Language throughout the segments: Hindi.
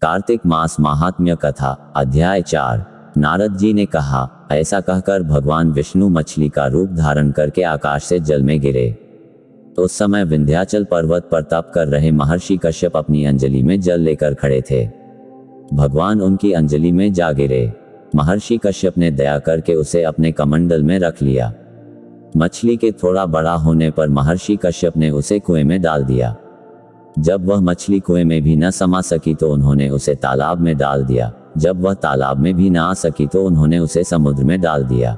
कार्तिक मास महात्म्य कथा अध्याय 4। नारद जी ने कहा, ऐसा कहकर भगवान विष्णु मछली का रूप धारण करके आकाश से जल में गिरे। तो उस समय विंध्याचल पर्वत पर तप कर रहे महर्षि कश्यप अपनी अंजलि में जल लेकर खड़े थे। भगवान उनकी अंजलि में जा गिरे। महर्षि कश्यप ने दया करके उसे अपने कमंडल में रख लिया। मछली के थोड़ा बड़ा होने पर महर्षि कश्यप ने उसे कुएं में डाल दिया। जब वह मछली कुएं में भी न समा सकी तो उन्होंने उसे तालाब में डाल दिया। जब वह तालाब में भी न आ सकी तो उन्होंने उसे समुद्र में डाल दिया।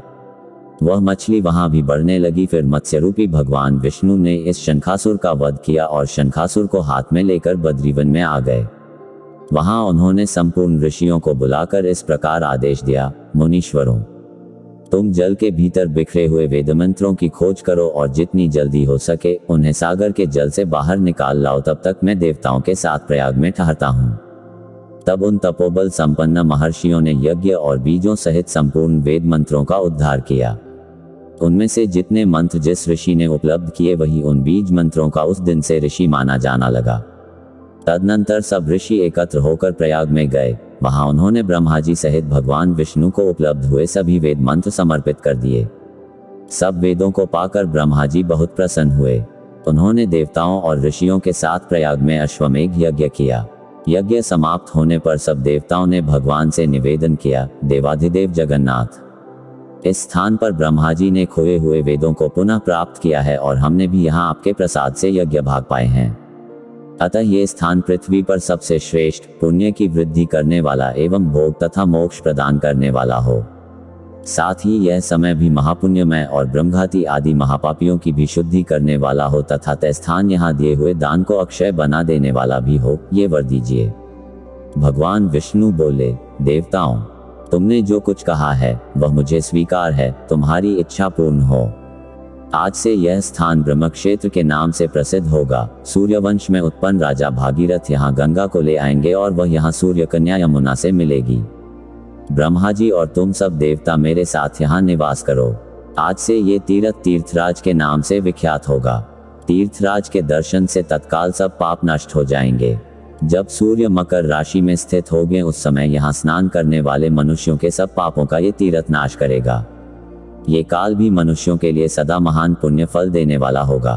वह मछली वहां भी बढ़ने लगी। फिर मत्स्य रूपी भगवान विष्णु ने इस शंखासुर का वध किया और शंखासुर को हाथ में लेकर बद्रीवन में आ गए। वहां उन्होंने संपूर्ण ऋषियों को बुलाकर इस प्रकार आदेश दिया, मुनीश्वरों, तुम जल के भीतर बिखरे हुए वेदमंत्रों की खोज करो और जितनी जल्दी हो सके उन्हें सागर के जल से बाहर निकाल लाओ। तब तक मैं देवताओं के साथ प्रयाग में ठहरता हूँ। तब उन तपोबल संपन्न महर्षियों ने यज्ञ और बीजों सहित संपूर्ण वेद मंत्रों का उद्धार किया। उनमें से जितने मंत्र जिस ऋषि ने उपलब्ध किए वही उन बीज मंत्रों का उस दिन से ऋषि माना जाना लगा। तदनंतर सब ऋषि एकत्र होकर प्रयाग में गए। वहां उन्होंने ब्रह्मा जी सहित भगवान विष्णु को उपलब्ध हुए सभी वेद मंत्र समर्पित कर दिए। सब वेदों को पाकर ब्रह्मा जी बहुत प्रसन्न हुए। उन्होंने देवताओं और ऋषियों के साथ प्रयाग में अश्वमेघ यज्ञ किया। यज्ञ समाप्त होने पर सब देवताओं ने भगवान से निवेदन किया, देवाधिदेव जगन्नाथ, इस स्थान पर ब्रह्मा जी ने खोए हुए वेदों को पुनः प्राप्त किया है और हमने भी यहाँ आपके प्रसाद से यज्ञ भाग पाए हैं। अतः ये स्थान पृथ्वी पर सबसे श्रेष्ठ, पुण्य की वृद्धि करने वाला एवं भोग तथा मोक्ष प्रदान करने वाला हो। साथ ही यह समय भी महापुण्यमय और ब्रह्मघाती आदि महापापियों की भी शुद्धि करने वाला हो तथा तय स्थान यहाँ दिए हुए दान को अक्षय बना देने वाला भी हो, ये वर दीजिए। भगवान विष्णु बोले, देवताओं, तुमने जो कुछ कहा है वह मुझे स्वीकार है। तुम्हारी इच्छा पूर्ण हो। आज से यह स्थान ब्रह्मक्षेत्र के नाम से प्रसिद्ध होगा। सूर्यवंश में उत्पन्न राजा भागीरथ यहाँ गंगा को ले आएंगे और वह यहाँ सूर्य कन्या यमुना से मिलेगी। ब्रह्मा जी और तुम सब देवता मेरे साथ यहाँ निवास करो। आज से ये तीर्थ तीर्थराज के नाम से विख्यात होगा। तीर्थराज के दर्शन से तत्काल सब पाप नष्ट हो जाएंगे। जब सूर्य मकर राशि में स्थित होंगे उस समय यहाँ स्नान करने वाले मनुष्यों के सब पापों का ये तीर्थ नाश करेगा। ये काल भी मनुष्यों के लिए सदा महान पुण्य फल देने वाला होगा।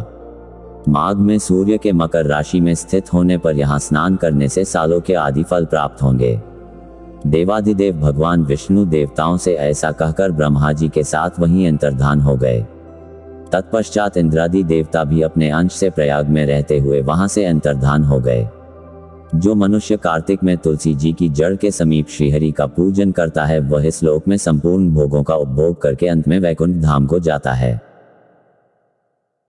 माघ में सूर्य के मकर राशि में स्थित होने पर यहाँ स्नान करने से सालों के आदि फल प्राप्त होंगे। देवाधिदेव भगवान विष्णु देवताओं से ऐसा कहकर ब्रह्मा जी के साथ वहीं अंतर्धान हो गए। तत्पश्चात इंद्रादि देवता भी अपने अंश से प्रयाग में रहते हुए वहां से अंतर्धान हो गए। जो मनुष्य कार्तिक में तुलसी जी की जड़ के समीप श्रीहरि का पूजन करता है वह इस लोक में संपूर्ण भोगों का उपभोग करके अंत में वैकुंठ धाम को जाता है।